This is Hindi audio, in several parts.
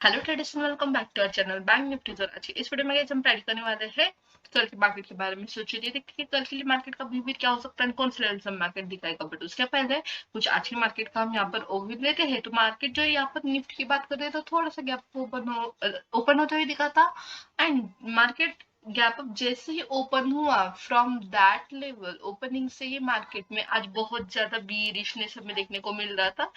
Hello traditional, welcome back to our channel bank Nifty. और अच्छी इस वीडियो में guys हम प्रेडिक्ट करने वाले हैं कल की मार्केट के बारे में। सोच रही थी कि कल के लिए मार्केट का बिहेवियर क्या हो सकता है, कौन से लेवल से मार्केट दिखाएगा। बट उसके पहले कुछ आज की मार्केट का हम यहाँ पर ओवरव्यू लेते हैं। तो मार्केट जो है यहाँ पर निफ्टी की बात कर रहे हैं तो थोड़ा सा गैप ओपन होते हुए दिखा था। एंड मार्केट गैप अप जैसे ही ओपन हुआ फ्रॉम दैट लेवल ओपनिंग से ही मार्केट में आज बहुत ज्यादा बीरिशनेस हमें देखने को मिल रहा था।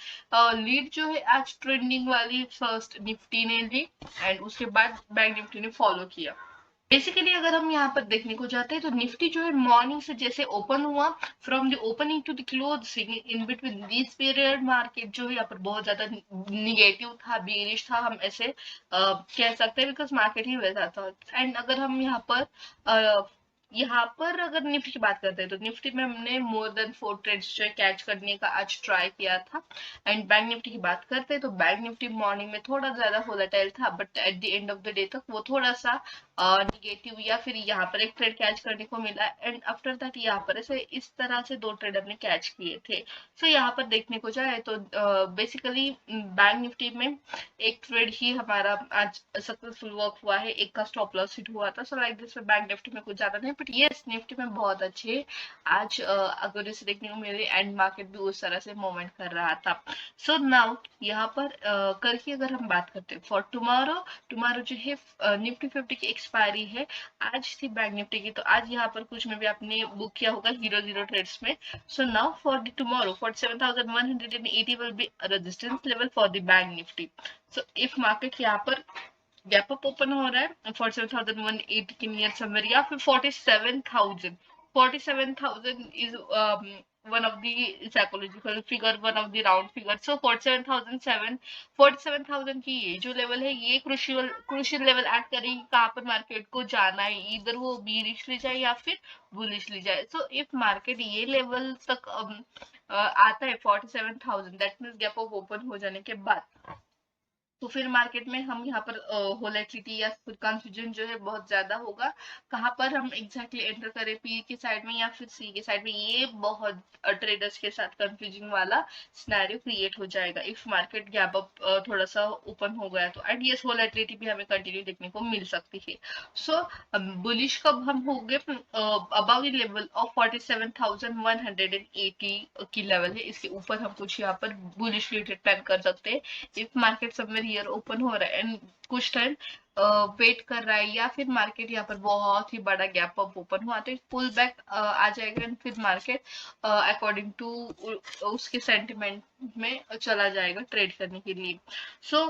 लीड जो है आज ट्रेंडिंग वाली फर्स्ट निफ्टी ने ली एंड उसके बाद बैंक निफ्टी ने फॉलो किया। बेसिकली अगर हम यहाँ पर देखने को जाते हैं तो निफ्टी जो है मॉर्निंग से जैसे ओपन हुआ from the opening to the closing in between this period market जो है यहाँ पर बहुत ज्यादा निगेटिव था, बेरिश था, हम ऐसे कह सकते हैं बिकॉज मार्केट ही वैसा था। एंड अगर हम यहाँ पर अगर निफ्टी की बात करते हैं तो निफ्टी में हमने मोर देन 4 ट्रेड्स जो है कैच करने का आज ट्राई किया था। एंड बैंक निफ्टी की बात करते हैं तो बैंक निफ्टी मॉर्निंग में थोड़ा ज्यादा वोलेटाइल था but at the end of the day तक वो थोड़ा सा निगेटिव या फिर यहाँ पर एक ट्रेड कैच करने को मिला। एंड आफ्टर दैट यहाँ पर ऐसे इस तरह से 2 ट्रेड हमने कैच किए थे। सो यहाँ पर देखने को जाए तो बेसिकली बैंक निफ्टी में एक ट्रेड ही हमारा आज सक्सेसफुल वर्क हुआ है, एक का स्टॉप लॉस हिट हुआ था। So like this bank Nifty में कुछ ज्यादा नहीं बट यस निफ्टी में बहुत अच्छे आज अगर इसे देखने को मिले एंड मार्केट भी उस तरह से मूवमेंट कर रहा था। सो नाउ यहाँ पर कल की अगर हम बात करते हैं फॉर टुमारो, टुमारो जो है निफ्टी 50 की एक्सपायरी है आज थी बैंक निफ्टी की। तो आज यहाँ पर कुछ में भी आपने बुक किया होगा हीरो जीरो ट्रेड्स में। So now for the tomorrow 47,180 will be a resistance level for the bank nifty. So if market यहाँ पर गैप अप ओपन हो रहा है 47,180 के नियर समवेयर या फिर 47,000, 47,000 is one of the psychological figure, one of the round figure. So 47,007 की ये जो लेवल है ये क्रूशियल क्रूशियल लेवल एक्ट करेगी कहाँ पर मार्केट को जाना है, इधर वो बीरिश ली जाए या फिर बुलिश ली जाए। सो इफ मार्केट ये लेवल तक आता है 47,000 that means gap up open हो जाने के बाद तो फिर मार्केट में हम यहाँ पर वोलेटिलिटी या फिर कंफ्यूजन जो है बहुत ज्यादा होगा। कहाँ पर हम एग्जैक्टली एंटर करें, पी की साइड में या फिर सी के साइड में, ये बहुत ट्रेडर्स के साथ कंफ्यूजिंग वाला सिनेरियो क्रिएट हो जाएगा इफ मार्केट गैप अप थोड़ा सा ओपन हो गया तो। एंड यस वोलेटिलिटी भी हमें कंटिन्यू देखने को मिल सकती है। सो बुलिश कब हम हो गए अबव द लेवल ऑफ 47,180 की लेवल है, इसके ऊपर हम कुछ यहाँ पर बुलिश रिलेटेड प्लान कर सकते हैं। If market somewhere here open हो रहा है एंड कुछ टाइम वेट कर रहा है या फिर मार्केट यहाँ पर बहुत ही बड़ा गैप अप ओपन हुआ तो पुल बैक आ जाएगा एंड फिर मार्केट अकॉर्डिंग टू उसके सेंटिमेंट में चला जाएगा ट्रेड करने के लिए। सो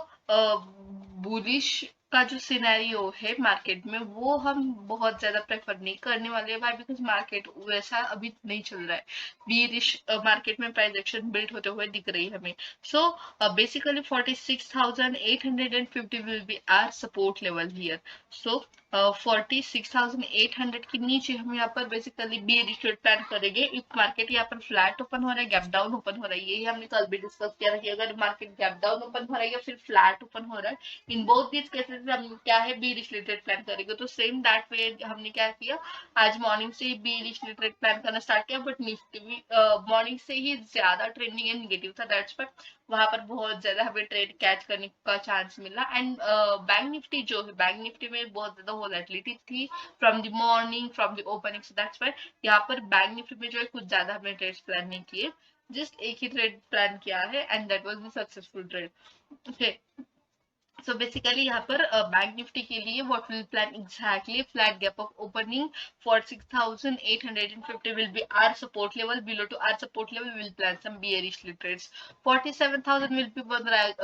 बुलिश का जो सिनेरियो है मार्केट में वो हम बहुत ज्यादा प्रेफर नहीं करने वाले हैं बिकॉज मार्केट वैसा अभी नहीं चल रहा है। बीरिश मार्केट में प्राइस एक्शन बिल्ड होते हुए दिख रही है हमें। सो basically 46,850 will be our support level here. So 46,800 के नीचे हम यहाँ पर बेसिकली बी रिट्रेट प्लान करेंगे इफ मार्केट यहाँ पर फ्लैट ओपन हो रहा है, गैप डाउन ओपन हो रहा है। यही हमने कल भी डिस्कस किया था कि अगर मार्केट गैप डाउन ओपन हो रहा है या फिर फ्लैट ओपन हो रहा है, इन बोथ दिस केसेस हम क्या है बी रिलेटेड प्लान करेंगे। तो सेम दैट वे हमने क्या किया, आज मॉर्निंग से ही बी रिलेटेड प्लान करना स्टार्ट किया बट निफ्टी भी मॉर्निंग से ही ज्यादा ट्रेंडिंग एंड निगेटिव था। दैट्स बट वहां पर बहुत ज्यादा हमें ट्रेड कैच करने का चांस मिला। एंड बैंक निफ्टी जो है, बैंक निफ्टी में बहुत ज्यादा वोलेटिलिटी थी from the morning from the opening. So that's why यहाँ पर बैंक निफ्टी में जो है कुछ ज्यादा हमने ट्रेड प्लान नहीं किए, जस्ट एक ही ट्रेड प्लान किया है and that was the successful trade. Okay, so basically यहाँ पर बैंक निफ्टी के लिए what will plan exactly, flat gap of opening for 6,850 will be our support level. Below to our support level we will plan some bearish trades. 47,000 will be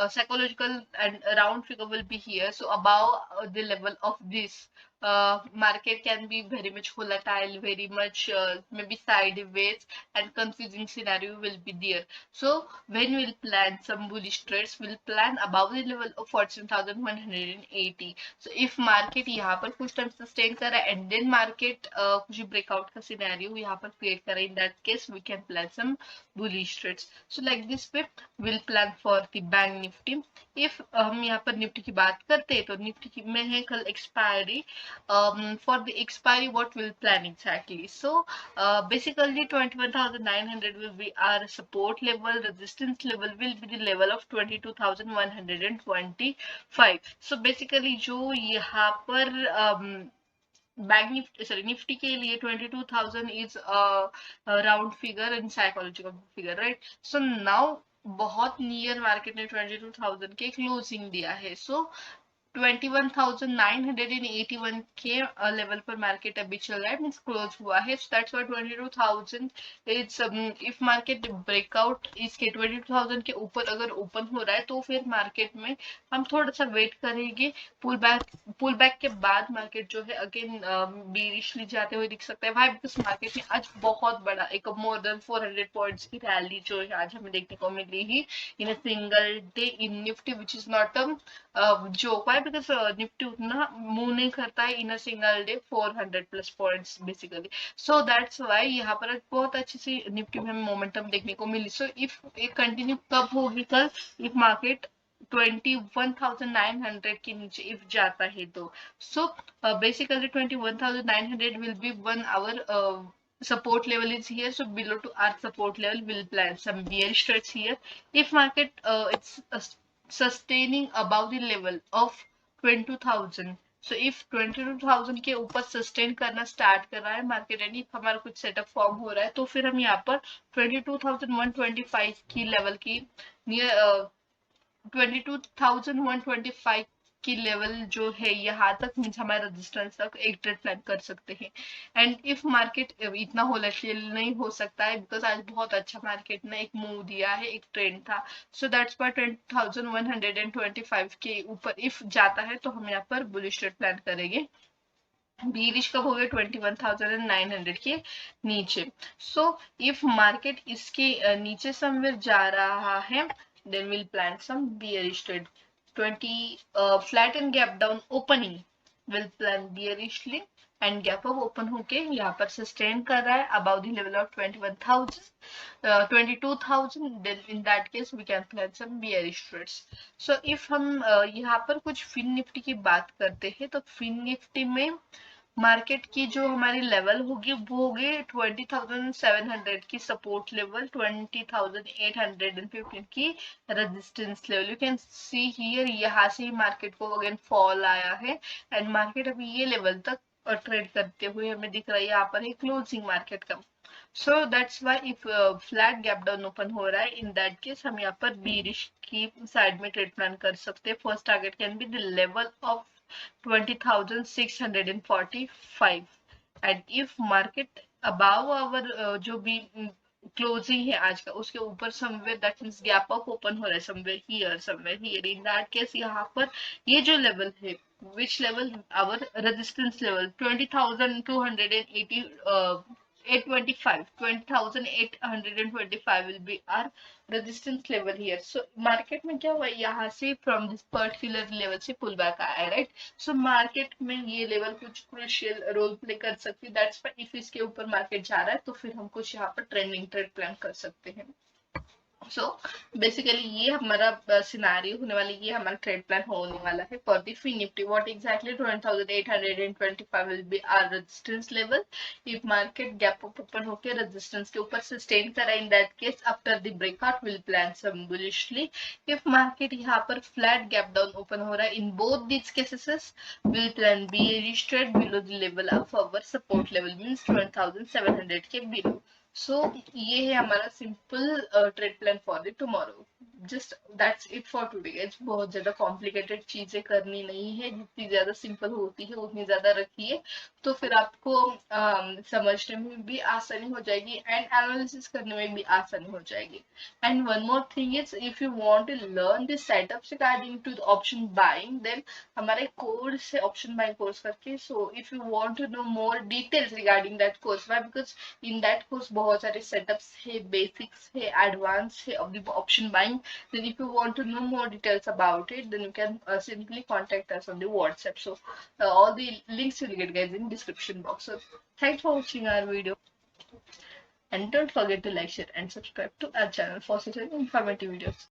psychological and round figure will be here. So above the level of this market can be very much volatile, very much maybe sideways and confusing scenario will be there. So when we'll plan some bullish trades, we'll plan above the level of 14,180. So if market यहाँ पर कुछ टाइम सस्टेन कर रहा है and then market कुछ ब्रेकआउट का सिनेरियो यहाँ पर क्रिएट कर रहा है, in that case we can plan some bullish trades. So like this way we'll plan for the bank nifty. If हम यहाँ पर निफ्टी की बात करते हैं तो निफ्टी की में है कल expiry. For the expiry what we'll plan exactly? So basically 21,900 will be our support level, resistance level will be the level of 22,125. So basically जो यहाँ पर बैंक निफ्टी सॉरी निफ्टी के लिए 22,000 is round figure and psychological figure, right? So now बहुत नियर मार्केट ने 22,000 के क्लोजिंग दिया है. सो 21,981 के लेवल पर मार्केट अभी चल रहा है, मींस क्लोज हुआ है. So that's why 22,000 it's if market breakout इसके 22,000 के ऊपर अगर ओपन हो रहा है तो फिर मार्केट में हम थोड़ा सा वेट करेंगे. पुल बैक के बाद मार्केट जो है अगेन बीरिशली जाते हुए दिख सकता है. वाई? बिकॉज मार्केट में आज बहुत बड़ा एक मोर देन 400 पॉइंट्स की रैली जो है आज हमें देखने को मिली ही in a single day in Nifty, which is not a joke. Why? Because Nifty उतना मूव नहीं करता है in a single day 400 plus points basically. So that's why यहाँ पर बहुत अच्छी सी निफ्टी में मोमेंटम देखने को मिली. सो इफ एक कंटिन्यू कब होगी कल, इफ मार्केट 21,900 के नीचे इफ जाता है तो. सो basically 21,900 will be 1 hour support level is here. So below to our support level we'll plan some bearish trades here. If market it's sustaining above the level of 22,000, so if 22,000 के ऊपर सस्टेन करना स्टार्ट कर रहा है मार्केट एंड इफ हमारा कुछ सेटअप फॉर्म हो रहा है तो फिर हम यहाँ पर 22,125 की लेवल की नियर 22,125 की लेवल जो है यहाँ तक मीन्स हमारे रजिस्टेंस तक एक ट्रेड प्लान कर सकते हैं. एंड इफ मार्केट इतना वोलेटाइल नहीं हो सकता है बिकॉज आज बहुत अच्छा मार्केट ने एक मूव दिया है, एक ट्रेंड था. सो दैट्स व्हाई 20,125 के ऊपर इफ जाता है तो हम यहाँ पर बुलिश ट्रेड प्लान करेंगे. बीरिश कब हो गया 21,900 के नीचे. सो इफ मार्केट इसके नीचे समवेयर जा रहा है then we'll plan some bearish trade. 20 flat and gap down opening will plan bearishly and gap up open होके यहाँ पर sustain कर रहा है above the level of 21,000 22,000. then in that case we can plan some bearish trades. so if हम यहाँ पर कुछ फिन निफ्टी की बात करते हैं तो फिन निफ्टी में मार्केट की जो हमारी लेवल होगी वो होगी 20,700 की सपोर्ट लेवल, 20,815 की resistance level. You can see here यहाँ से ही मार्केट को अगेन फॉल आया है एंड मार्केट अभी ये लेवल तक ट्रेड करते हुए हमें दिख रहा है यहाँ पर क्लोजिंग मार्केट का. So that's why if flat gap down open हो रहा है इन दैट केस हम यहाँ पर बीरिश की साइड में ट्रेड प्लान कर सकते हैं. First target can be the level of 20,645 and if market above our जो भी क्लोजिंग है आज का उसके ऊपर somewhere that means gap up open हो रहा है somewhere here in that case यहाँ पर ये जो लेवल है which level our resistance level 20,280 825 20,825 will be our resistance level here. So market में क्या हुआ यहाँ से from this particular level से pull back आया है, right? So market में ये level कुछ crucial role play कर सकती है. That's why if इसके ऊपर market जा रहा है तो फिर हम कुछ यहाँ पर trending trade plan कर सकते हैं. सो बेसिकली ये हमारा सिनारियो होने वाली, ये हमारा ट्रेड प्लान होने वाला है for the Fin Nifty. What exactly 20,825 will be our resistance level. If market gap up open होकर रेजिस्टेंस के ऊपर सस्टेन करा in that case after the breakout will plan some bullishly. If market यहाँ पर फ्लैट गैप डाउन ओपन हो रहा है in both this cases will plan bearish trade below the level of our support level means 12,700 के below. सो ये है हमारा simple trade plan for the tomorrow. Just that's it for today guys. बहुत ज्यादा कॉम्प्लिकेटेड चीजें करनी नहीं है, जितनी ज्यादा सिंपल होती है उतनी ज्यादा रखिए तो फिर आपको समझने में भी आसानी हो जाएगी एंड एनालिसिस करने में भी आसानी हो जाएगी. And one more thing is if you want to learn this setups regarding to option buying then हमारे कोर्स है ऑप्शन बाइंग कोर्स करके. So if you want to know more details regarding that course, why? Because in that course बहुत सारे सेटअप्स है, बेसिक्स है, एडवांस है of the option buying. then if you want to know more details about it then you can simply contact us on the WhatsApp. So all the links you'll get guys in description box. So thanks for watching our video. And don't forget to like, share, and subscribe to our channel for such informative videos.